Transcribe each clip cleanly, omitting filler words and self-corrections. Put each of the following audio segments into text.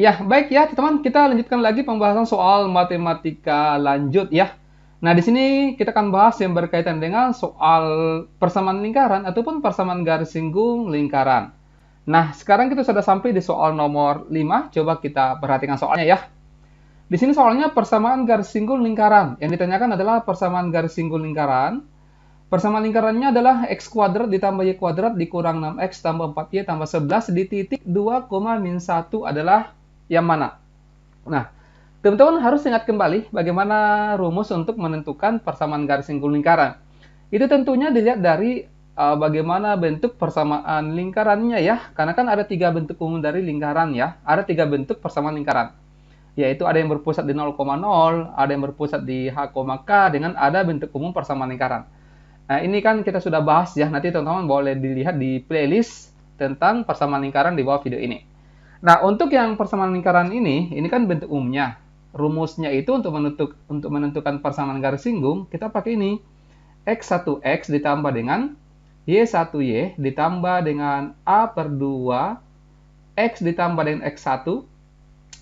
Ya, baik ya, teman-teman, kita lanjutkan lagi pembahasan soal matematika lanjut ya. Nah, di sini kita akan bahas yang berkaitan dengan soal persamaan lingkaran ataupun persamaan garis singgung lingkaran. Nah, sekarang kita sudah sampai di soal nomor 5. Coba kita perhatikan soalnya ya. Di sini soalnya persamaan garis singgung lingkaran. Yang ditanyakan adalah persamaan garis singgung lingkaran. Persamaan lingkarannya adalah x kuadrat ditambah y kuadrat dikurang 6x tambah 4y tambah 11 di titik 2, min 1 adalah yang mana? Nah, teman-teman harus ingat kembali bagaimana rumus untuk menentukan persamaan garis singgung lingkaran. Itu tentunya dilihat dari bagaimana bentuk persamaan lingkarannya ya. Karena kan ada 3 bentuk umum dari lingkaran ya. Ada 3 bentuk persamaan lingkaran. Yaitu ada yang berpusat di 0,0, ada yang berpusat di h, k, dengan ada bentuk umum persamaan lingkaran. Nah, ini kan kita sudah bahas ya. Nanti teman-teman boleh dilihat di playlist tentang persamaan lingkaran di bawah video ini. Nah, untuk yang persamaan lingkaran ini kan bentuk umumnya. Rumusnya itu untuk menentukan persamaan garis singgung, kita pakai ini. X1X ditambah dengan Y1Y ditambah dengan A per 2, X ditambah dengan X1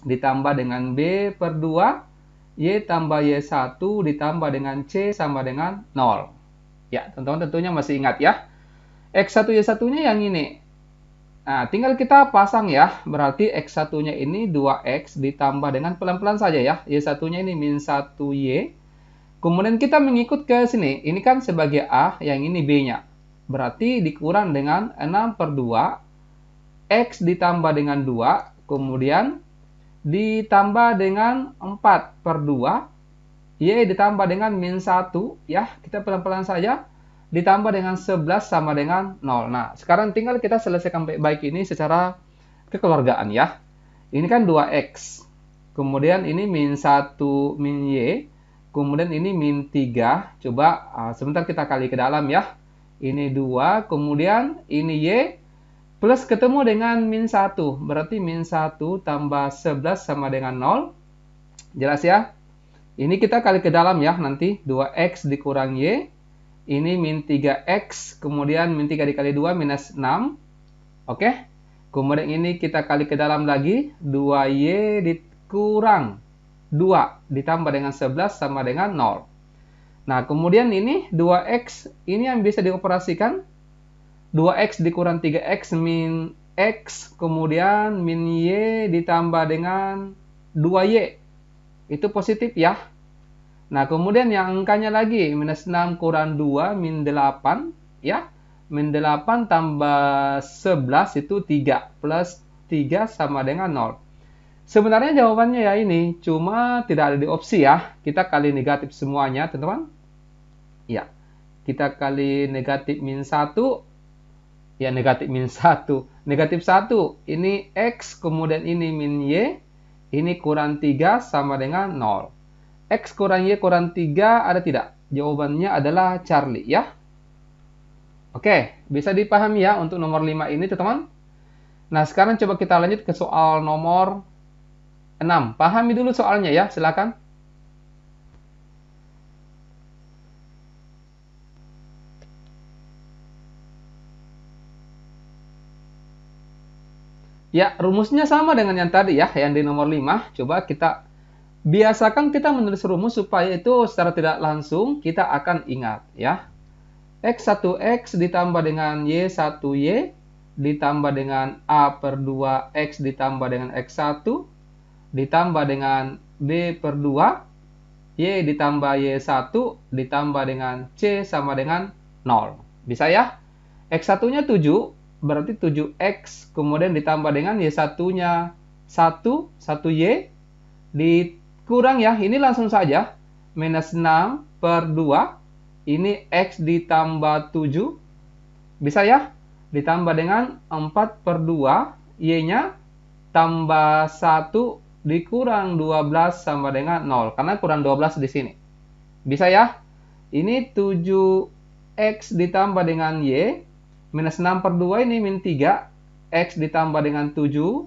ditambah dengan B per 2, Y tambah Y1 ditambah dengan C sama dengan 0. Ya, teman-teman tentunya masih ingat ya. X1 Y1-nya yang ini. Nah, tinggal kita pasang ya. Berarti X1-nya ini 2X ditambah dengan pelan-pelan saja ya. Y1-nya ini min 1Y. Kemudian kita mengikut ke sini. Ini kan sebagai A, yang ini B-nya. Berarti dikurang dengan 6 per 2. X ditambah dengan 2. Kemudian ditambah dengan 4 per 2. Y ditambah dengan min 1, ya, kita pelan-pelan saja, ditambah dengan 11 sama dengan 0. Nah, sekarang tinggal kita selesaikan baik-baik ini secara kekeluargaan, ya. Ini kan 2X, kemudian ini min 1 min Y, kemudian ini min 3, coba sebentar kita kali ke dalam, ya. Ini 2, kemudian ini Y, plus ketemu dengan min 1, berarti min 1 tambah 11 sama dengan 0, jelas ya? Ini kita kali ke dalam ya, nanti 2X dikurang Y. Ini min 3X, kemudian min 3 dikali 2, minus 6. Oke. Kemudian ini kita kali ke dalam lagi, 2Y dikurang 2 ditambah dengan 11 sama dengan 0. Nah, kemudian ini 2X, ini yang bisa dioperasikan. 2X dikurang 3X min X, kemudian min Y ditambah dengan 2Y. Itu positif ya. Nah, kemudian yang angkanya lagi, minus 6 kurang 2, min 8, ya. Min 8 tambah 11 itu 3, plus 3 sama dengan 0. Sebenarnya jawabannya ya ini, cuma tidak ada di opsi ya. Kita kali negatif semuanya, teman-teman. Ya, kita kali negatif min 1, ya negatif min 1. Negatif 1, ini X, kemudian ini min Y, ini kurang 3 sama dengan 0. X kurang Y kurang 3 ada tidak? Jawabannya adalah Charlie ya. Oke, bisa dipahami ya untuk nomor 5 ini teman-teman. Nah, sekarang coba kita lanjut ke soal nomor 6. Pahami dulu soalnya ya, silakan. Ya, rumusnya sama dengan yang tadi ya, yang di nomor 5. Coba kita biasakan kita menulis rumus supaya itu secara tidak langsung kita akan ingat ya. X1X ditambah dengan Y1Y ditambah dengan A per 2X ditambah dengan X1 ditambah dengan B per 2 Y ditambah Y1 ditambah dengan C sama dengan 0. Bisa ya? X1-nya 7, berarti 7X, kemudian ditambah dengan Y1-nya 1, 1Y, dikurang ya, ini langsung saja, minus 6 per 2, ini X ditambah 7, bisa ya? Ditambah dengan 4 per 2, Y-nya tambah 1 dikurang 12 sama dengan 0, karena kurang 12 di sini. Bisa ya? Ini 7X ditambah dengan Y, minus 6 per 2 ini min 3, X ditambah dengan 7,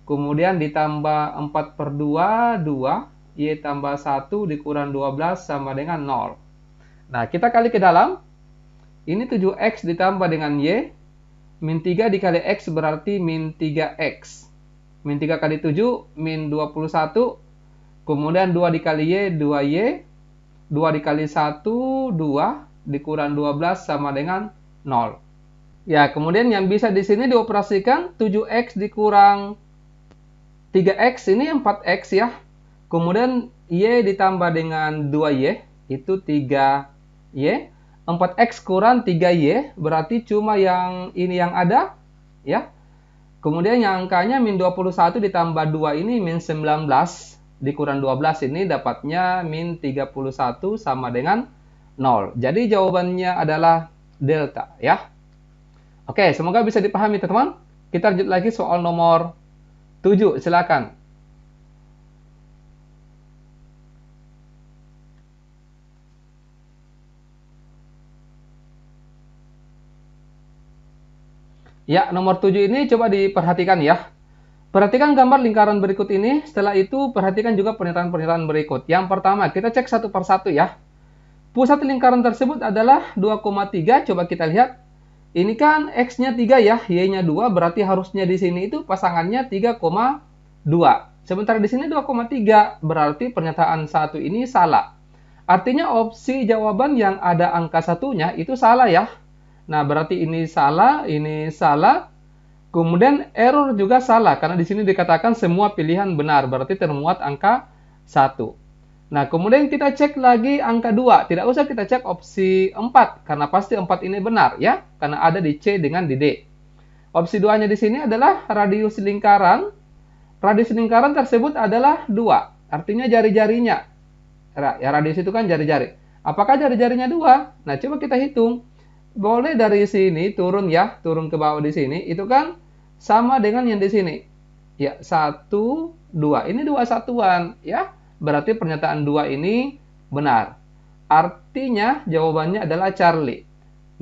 kemudian ditambah 4 per 2, 2, Y tambah 1 dikurang 12 sama dengan 0. Nah, kita kali ke dalam, ini 7X ditambah dengan Y, min 3 dikali X berarti min 3X. min 3 kali 7, min 21, kemudian 2 dikali Y, 2Y, 2 dikali 1, 2, dikurang 12 sama dengan 0. Ya, kemudian yang bisa di sini dioperasikan 7X dikurang 3X, ini 4X ya. Kemudian Y ditambah dengan 2Y, itu 3Y. 4X kurang 3Y, berarti cuma yang ini yang ada, ya. Kemudian yang angkanya min 21 ditambah 2 ini min 19, dikurang 12 ini dapatnya min 31 sama dengan 0. Jadi jawabannya adalah delta, ya. Oke, semoga bisa dipahami teman-teman. Kita lanjut lagi soal nomor 7, silakan. Ya, nomor 7 ini coba diperhatikan ya. Perhatikan gambar lingkaran berikut ini, setelah itu perhatikan juga pernyataan-pernyataan berikut. Yang pertama, kita cek satu persatu ya. Pusat lingkaran tersebut adalah 2,3, coba kita lihat. Ini kan X-nya 3 ya, Y-nya 2, berarti harusnya di sini itu pasangannya 3,2. Sementara di sini 2,3, berarti pernyataan satu ini salah. Artinya opsi jawaban yang ada angka satunya itu salah ya. Nah, berarti ini salah, kemudian error juga salah, karena di sini dikatakan semua pilihan benar, berarti termuat angka 1. Nah, kemudian kita cek lagi angka 2, tidak usah kita cek opsi 4, karena pasti 4 ini benar, ya, karena ada di C dengan di D. Opsi 2-nya di sini adalah radius lingkaran tersebut adalah 2, artinya jari-jarinya. Ya, radius itu kan jari-jari. Apakah jari-jarinya 2? Nah, coba kita hitung. Boleh dari sini turun ya, turun ke bawah di sini, itu kan sama dengan yang di sini. Ya, 1, 2. Ini 2 satuan, ya. Berarti pernyataan 2 ini benar. Artinya jawabannya adalah Charlie.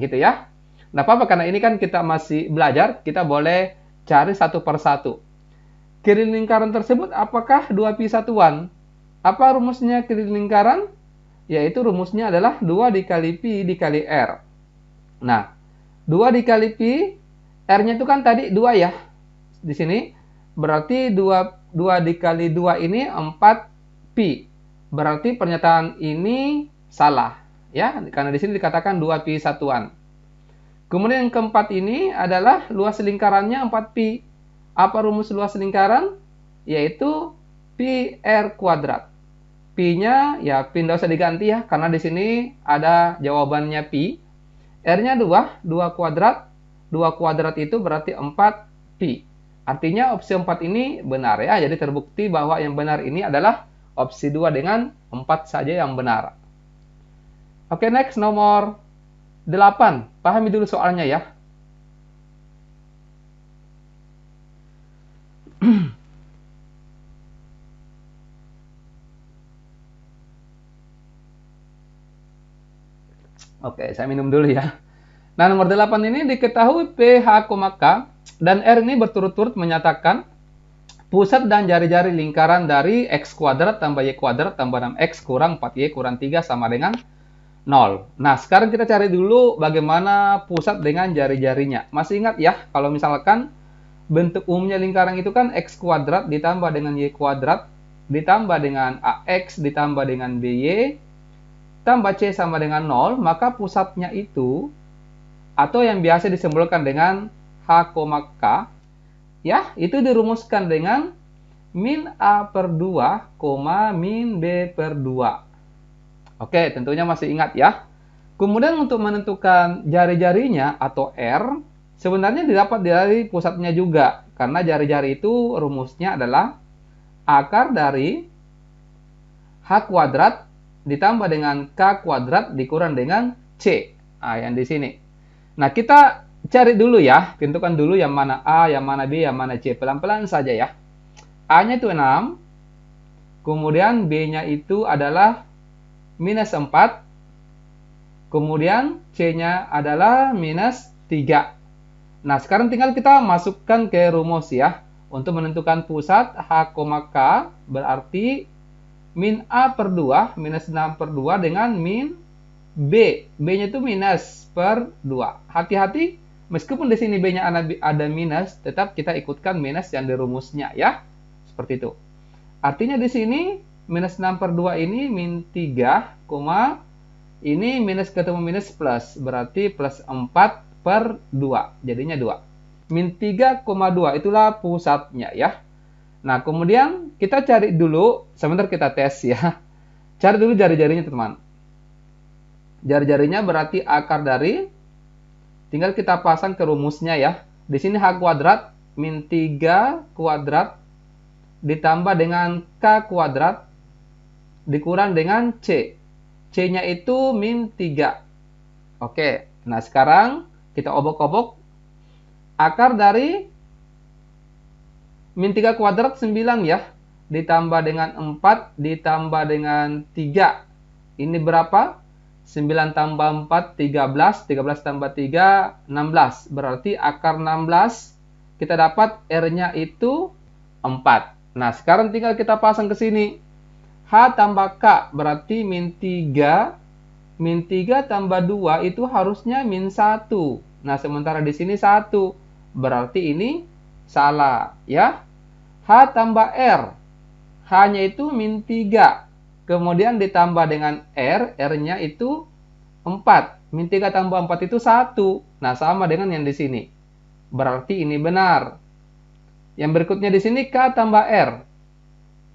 Gitu ya. Nah, apa-apa, karena ini kan kita masih belajar, kita boleh cari satu per satu. Kiri lingkaran tersebut apakah 2pi satuan? Apa rumusnya kiri lingkaran? Yaitu rumusnya adalah 2 dikali pi dikali R. Nah, 2 dikali pi, R-nya itu kan tadi 2 ya. Di sini, berarti 2 dikali 2 ini 4 pi. Berarti pernyataan ini salah. Ya, karena di sini dikatakan 2 pi satuan. Kemudian yang keempat ini adalah luas lingkarannya 4 pi. Apa rumus luas lingkaran? Yaitu pi R kuadrat. Pi-nya, ya pi tidak usah diganti ya, karena di sini ada jawabannya pi. R-nya 2 kuadrat. 2 kuadrat itu berarti 4 pi. Artinya opsi 4 ini benar ya. Jadi terbukti bahwa yang benar ini adalah opsi 2 dengan 4 saja yang benar. Oke, next nomor 8. Pahami dulu soalnya ya. Oke, saya minum dulu ya. Nah, nomor 8 ini diketahui PH, K dan R ini berturut-turut menyatakan pusat dan jari-jari lingkaran dari X kuadrat tambah Y kuadrat tambah 6X kurang 4Y kurang 3 sama dengan 0. Nah, sekarang kita cari dulu bagaimana pusat dengan jari-jarinya. Masih ingat ya, kalau misalkan bentuk umumnya lingkaran itu kan X kuadrat ditambah dengan Y kuadrat ditambah dengan AX ditambah dengan BY tambah C sama dengan 0, maka pusatnya itu, atau yang biasa disimbolkan dengan H, K, ya, itu dirumuskan dengan min A per 2, min B per 2. Oke, tentunya masih ingat ya. Kemudian untuk menentukan jari-jarinya atau R, sebenarnya didapat dari pusatnya juga, karena jari-jari itu rumusnya adalah akar dari H kuadrat ditambah dengan K kuadrat dikurang dengan C. Nah, yang di sini. Nah, kita cari dulu ya. Tentukan dulu yang mana A, yang mana B, yang mana C. Pelan-pelan saja ya. A-nya itu 6. Kemudian B-nya itu adalah minus 4. Kemudian C-nya adalah minus 3. Nah, sekarang tinggal kita masukkan ke rumus ya. Untuk menentukan pusat H, K berarti min A per 2, minus 6 per 2 dengan min B. B-nya itu minus per 2. Hati-hati, Meskipun di sini B-nya ada minus, tetap kita ikutkan minus yang di rumusnya ya. Seperti itu. Artinya di sini minus 6 per 2 ini min 3, ini minus ketemu minus plus. Berarti plus 4 per 2. Jadinya 2. Min 3,2 itulah pusatnya ya. Nah, kemudian kita cari dulu, sebentar kita tes ya. Cari dulu jari-jarinya teman-teman. Jari-jarinya berarti akar dari, tinggal kita pasang ke rumusnya ya. Di sini H kuadrat min 3 kuadrat ditambah dengan K kuadrat dikurang dengan C. C-nya itu min 3. Oke, nah sekarang kita obok-obok. Akar dari min 3 kuadrat 9 ya. Ditambah dengan 4 ditambah dengan 3. Ini berapa? 9 tambah 4, 13. 13 tambah 3, 16. Berarti akar 16, kita dapat R-nya itu 4. Nah, sekarang tinggal kita pasang ke sini. H tambah K, berarti min 3. Min 3 tambah 2, itu harusnya min 1. Nah, sementara di sini 1. Berarti ini salah, ya. H tambah R. H-nya itu min 3. Kemudian ditambah dengan R, R-nya itu 4. Min 3 tambah 4 itu 1. Nah, sama dengan yang di sini. Berarti ini benar. Yang berikutnya di sini K tambah R.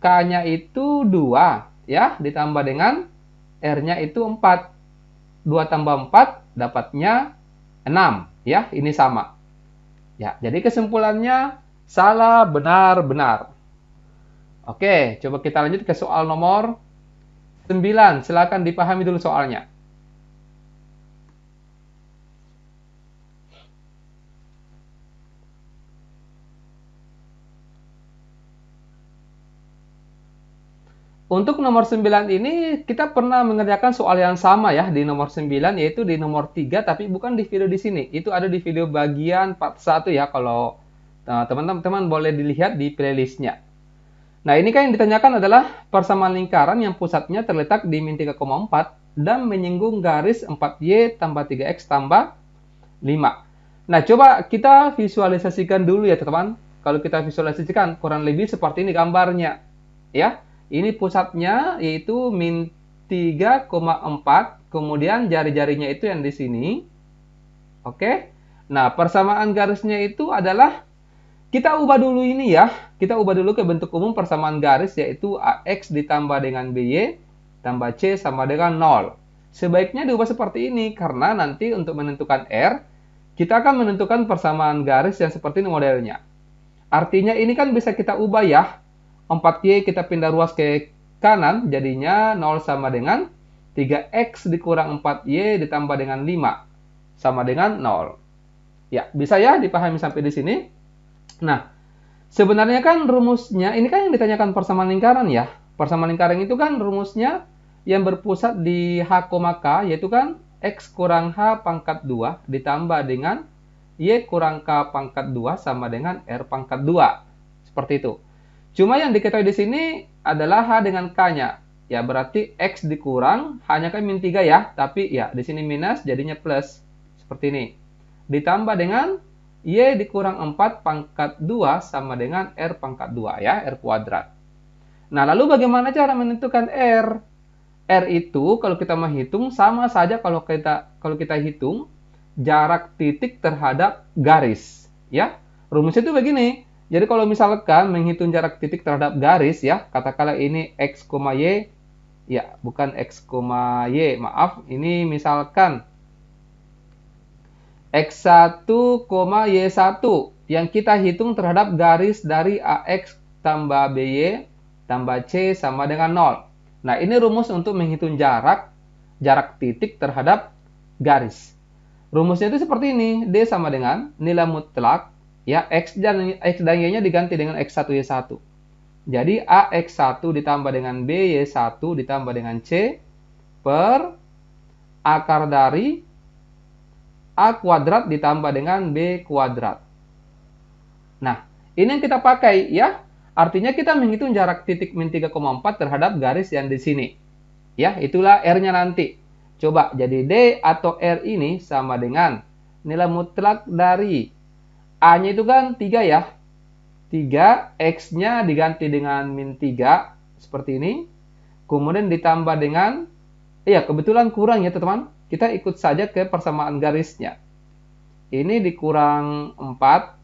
K-nya itu 2. Ya, ditambah dengan R-nya itu 4. 2 tambah 4, dapatnya 6. Ya, ini sama. Ya, jadi kesimpulannya salah, benar, benar. Oke, coba kita lanjut ke soal nomor 9. Silakan dipahami dulu soalnya. Untuk nomor 9 ini kita pernah mengerjakan soal yang sama ya di nomor 9, yaitu di nomor 3, tapi bukan di video di sini. Itu ada di video bagian part 1 ya, kalau teman-teman boleh dilihat di playlistnya. Nah, ini kan yang ditanyakan adalah persamaan lingkaran yang pusatnya terletak di min 3,4 dan menyinggung garis 4Y tambah 3X tambah 5. Nah, coba kita visualisasikan dulu ya teman-teman. Kalau kita visualisasikan kurang lebih seperti ini gambarnya. Ya, ini pusatnya yaitu min 3,4, kemudian jari-jarinya itu yang di sini. Oke. Nah, persamaan garisnya itu adalah, kita ubah dulu ini ya. Kita ubah dulu ke bentuk umum persamaan garis, yaitu AX ditambah dengan BY tambah C sama dengan 0. Sebaiknya diubah seperti ini, karena nanti untuk menentukan R, kita akan menentukan persamaan garis yang seperti ini modelnya. Artinya ini kan bisa kita ubah ya. 4Y kita pindah ruas ke kanan, jadinya 0 sama dengan 3X dikurang 4Y ditambah dengan 5 sama dengan 0. Ya, bisa ya dipahami sampai di sini? Nah, sebenarnya kan rumusnya, ini kan yang ditanyakan persamaan lingkaran ya. Persamaan lingkaran itu kan rumusnya yang berpusat di H, K, yaitu kan X kurang H pangkat 2 ditambah dengan Y kurang K pangkat 2 sama dengan R pangkat 2. Seperti itu. Cuma yang diketahui di sini adalah H dengan K-nya. Ya, berarti X dikurang, H-nya kan min 3 ya, tapi ya di sini minus jadinya plus. Seperti ini. Ditambah dengan Y dikurang 4 pangkat 2 sama dengan R pangkat 2 ya, R kuadrat. Nah, lalu bagaimana cara menentukan R? R itu kalau kita menghitung sama saja kalau kita hitung jarak titik terhadap garis, ya. Rumusnya itu begini. Jadi kalau misalkan menghitung jarak titik terhadap garis ya, katakanlah ini X, Y, ya, bukan X, Y, maaf, ini misalkan X1, Y1 yang kita hitung terhadap garis dari AX tambah BY tambah C sama dengan 0. Nah, ini rumus untuk menghitung jarak titik terhadap garis. Rumusnya itu seperti ini. D sama dengan nilai mutlak, ya, X dan Y-nya diganti dengan X1, Y1. Jadi, AX1 ditambah dengan BY1 ditambah dengan C per akar dari A kuadrat ditambah dengan B kuadrat. Nah, ini yang kita pakai ya. Artinya kita menghitung jarak titik min 3,4 terhadap garis yang di sini. Ya, itulah R-nya nanti. Coba, jadi D atau R ini sama dengan nilai mutlak dari A-nya itu kan 3 ya. 3, X-nya diganti dengan min 3, seperti ini. Kemudian ditambah dengan, iya kebetulan kurang ya teman-teman. Kita ikut saja ke persamaan garisnya. Ini dikurang 4,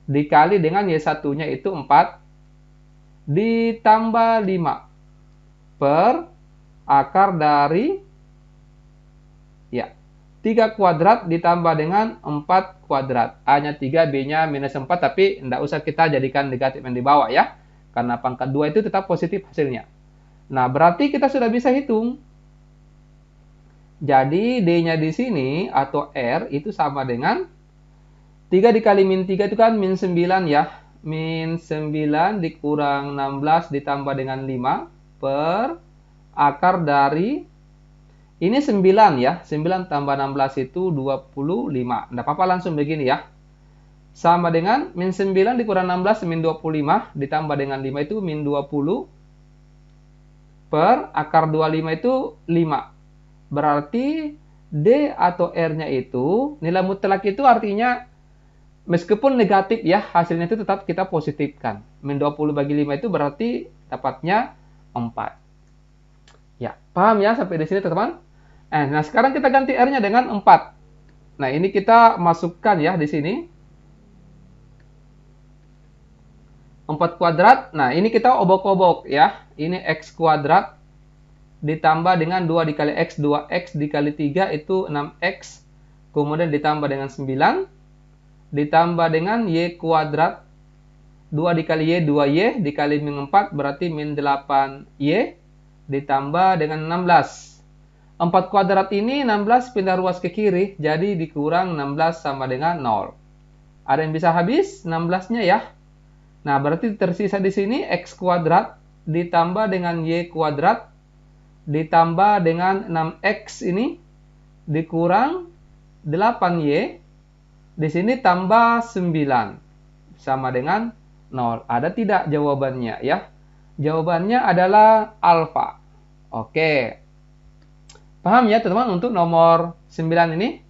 dikali dengan Y1-nya itu 4, ditambah 5 per akar dari, ya, 3 kuadrat ditambah dengan 4 kuadrat. A-nya 3, B-nya minus 4, tapi tidak usah kita jadikan negatif yang di bawah ya. Karena pangkat 2 itu tetap positif hasilnya. Nah, berarti kita sudah bisa hitung. Jadi, D-nya di sini atau R itu sama dengan 3 dikali min 3 itu kan min 9 ya. Min 9 dikurang 16 ditambah dengan 5 per akar dari, ini 9 ya. 9 tambah 16 itu 25. Tidak apa-apa langsung begini ya. Sama dengan min 9 dikurang 16 min 25 ditambah dengan 5 itu min 20 per akar 25 itu 5. Berarti D atau R-nya itu, nilai mutlak itu artinya meskipun negatif ya, hasilnya itu tetap kita positifkan. Min 20 bagi 5 itu berarti dapatnya 4. Ya, paham ya sampai di sini teman-teman? Nah, sekarang kita ganti R-nya dengan 4. Nah, ini kita masukkan ya di sini. 4 kuadrat. Nah, ini kita obok-obok ya. Ini X kuadrat ditambah dengan 2 dikali X, 2X dikali 3 itu 6X. Kemudian ditambah dengan 9. Ditambah dengan Y kuadrat. 2 dikali Y, 2Y. Dikali min 4 berarti min 8Y. Ditambah dengan 16. 4 kuadrat ini 16 pindah ruas ke kiri. Jadi dikurang 16 sama dengan 0. Ada yang bisa habis 16-nya ya. Nah, berarti tersisa di sini X kuadrat ditambah dengan Y kuadrat ditambah dengan 6X ini dikurang 8Y. Di sini tambah 9 sama dengan 0. Ada tidak jawabannya ya? Jawabannya adalah alfa. Oke. Paham ya teman-teman untuk nomor 9 ini?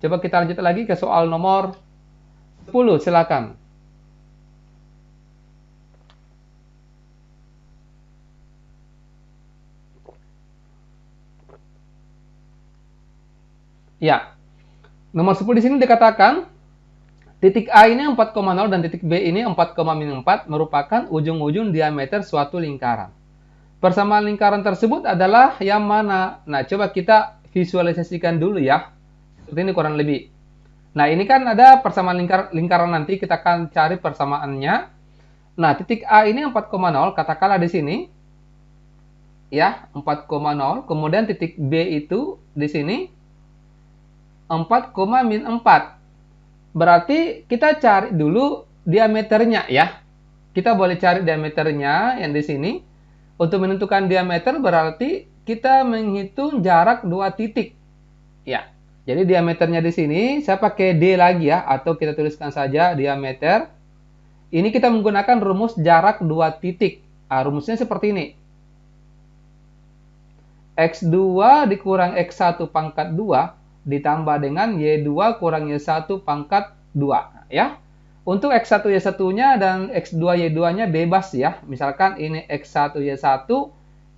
Coba kita lanjut lagi ke soal nomor 10. Silakan. Ya, nomor 10 di sini dikatakan titik A ini 4,0 dan titik B ini 4,4 merupakan ujung-ujung diameter suatu lingkaran. Persamaan lingkaran tersebut adalah yang mana? Nah, coba kita visualisasikan dulu ya. Seperti ini kurang lebih. Nah, ini kan ada persamaan lingkaran nanti kita akan cari persamaannya. Nah, titik A ini 4,0 katakanlah di sini. Ya, 4,0. Kemudian titik B itu di sini 4, min 4. Berarti kita cari dulu diameternya ya. Kita boleh cari diameternya yang di sini. Untuk menentukan diameter berarti kita menghitung jarak 2 titik. Ya. Jadi diameternya di sini saya pakai D lagi ya, atau kita tuliskan saja diameter. Ini kita menggunakan rumus jarak 2 titik. Rumusnya seperti ini. X2 dikurang X1 pangkat 2 ditambah dengan Y2 kurang Y1 pangkat 2 ya. Untuk X1 Y1-nya dan X2 Y2-nya bebas ya. Misalkan ini X1 Y1,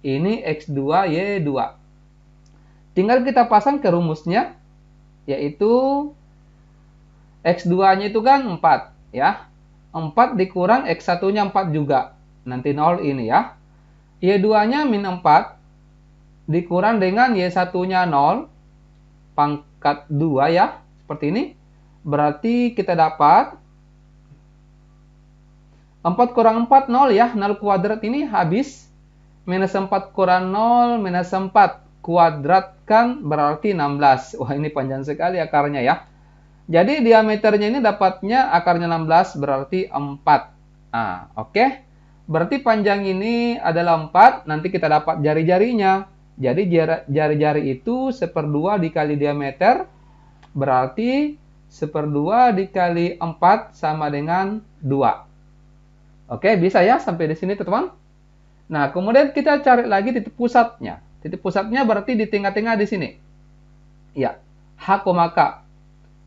ini X2 Y2. Tinggal kita pasang ke rumusnya, yaitu X2-nya itu kan 4 ya. 4 dikurang X1-nya 4 juga. Nanti 0 ini ya. Y2-nya min 4 dikurang dengan Y1-nya 0 pangkat 2 ya, seperti ini. Berarti kita dapat 4 kurang 4, 0 ya. 0 kuadrat ini habis. Minus 4 kurang 0, minus 4 kuadratkan berarti 16. Wah, ini panjang sekali akarnya ya. Jadi diameternya ini dapatnya akarnya 16 berarti 4. Nah, oke. Berarti panjang ini adalah 4. Nanti kita dapat jari-jarinya. Jadi jari-jari itu 1/2 dikali diameter, berarti 1/2 dikali 4 sama dengan 2. Oke, bisa ya sampai di sini teman-teman. Nah, kemudian kita cari lagi titik pusatnya. Titik pusatnya berarti di tengah-tengah di sini. Ya, H, K.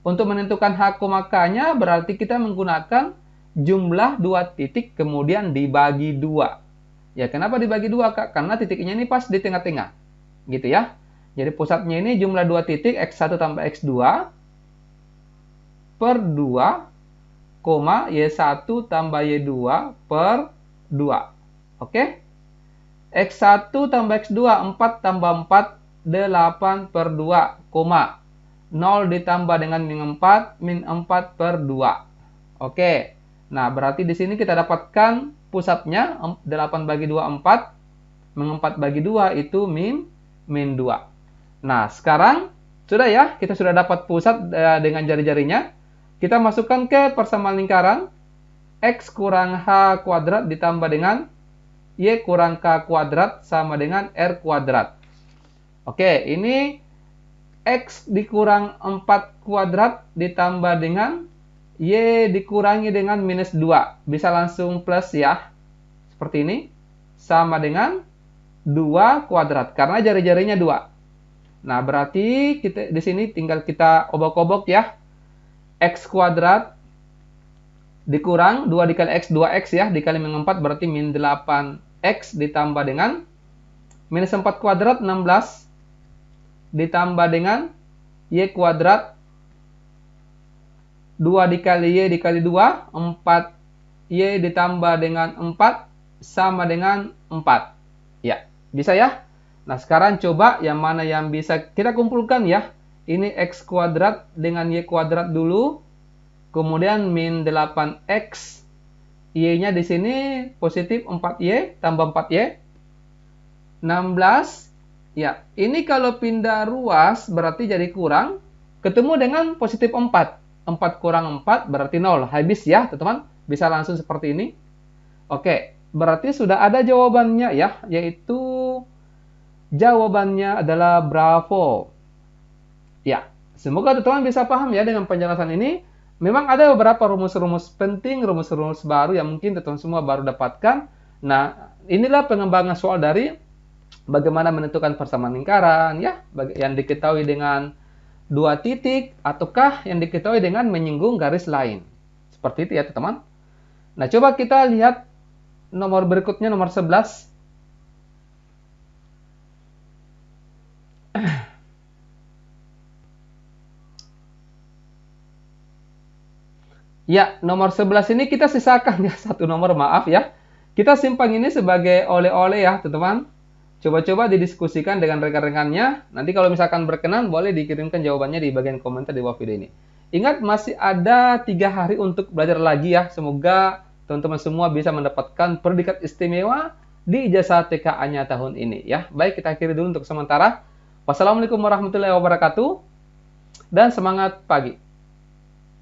Untuk menentukan H, nya berarti kita menggunakan jumlah 2 titik kemudian dibagi 2. Ya, kenapa dibagi 2, Kak? Karena titiknya ini pas di tengah-tengah. Gitu ya. Jadi pusatnya ini jumlah 2 titik, X1 tambah X2 per 2, Y1 tambah Y2 per 2. Oke? X1 tambah X2, 4 tambah 4, 8 per 2, 0 ditambah dengan min 4, min 4 per 2. Oke. Nah, berarti di sini kita dapatkan pusatnya 8 bagi 2, 4. Min 4 bagi 2 itu min 2. Nah, sekarang sudah ya, kita sudah dapat pusat dengan jari-jarinya. Kita masukkan ke persamaan lingkaran. X kurang H kuadrat ditambah dengan Y kurang K kuadrat sama dengan R kuadrat. Oke, ini X dikurang 4 kuadrat ditambah dengan Y dikurangi dengan minus 2. Bisa langsung plus ya. Seperti ini. Sama dengan 2 kuadrat. Karena jari-jarinya 2. Nah, berarti kita di sini tinggal kita obok-obok ya. X kuadrat dikurang 2 dikali X, 2X ya. Dikali min 4 berarti min 8X ditambah dengan minus 4 kuadrat 16 ditambah dengan Y kuadrat 2 dikali Y dikali 2, 4Y ditambah dengan 4 sama dengan 4. Ya, bisa ya? Nah, sekarang coba yang mana yang bisa kita kumpulkan ya. Ini X kuadrat dengan Y kuadrat dulu. Kemudian min 8X. Y-nya di sini positif 4Y tambah 4Y. 16. Ya, ini kalau pindah ruas berarti jadi kurang. Ketemu dengan positif 4. 4 kurang 4 berarti 0. Habis ya, teman-teman. Bisa langsung seperti ini. Oke, berarti sudah ada jawabannya ya. Yaitu jawabannya adalah bravo. Ya, semoga teman-teman bisa paham ya dengan penjelasan ini. Memang ada beberapa rumus-rumus penting, rumus-rumus baru yang mungkin teman-teman semua baru dapatkan. Nah, inilah pengembangan soal dari bagaimana menentukan persamaan lingkaran ya, yang diketahui dengan 2 titik ataukah yang diketahui dengan menyinggung garis lain. Seperti itu ya, teman-teman. Nah, coba kita lihat nomor berikutnya, nomor 11. Ya, nomor 11 ini kita sisakan ya satu nomor, maaf ya. Kita simpan ini sebagai oleh-oleh ya, teman-teman. Coba-coba didiskusikan dengan rekan-rekannya. Nanti kalau misalkan berkenan, boleh dikirimkan jawabannya di bagian komentar di bawah video ini. Ingat, masih ada 3 hari untuk belajar lagi ya. Semoga teman-teman semua bisa mendapatkan predikat istimewa di ijazah TKA-nya tahun ini ya. Baik, kita akhiri dulu untuk sementara. Wassalamualaikum warahmatullahi wabarakatuh. Dan semangat pagi.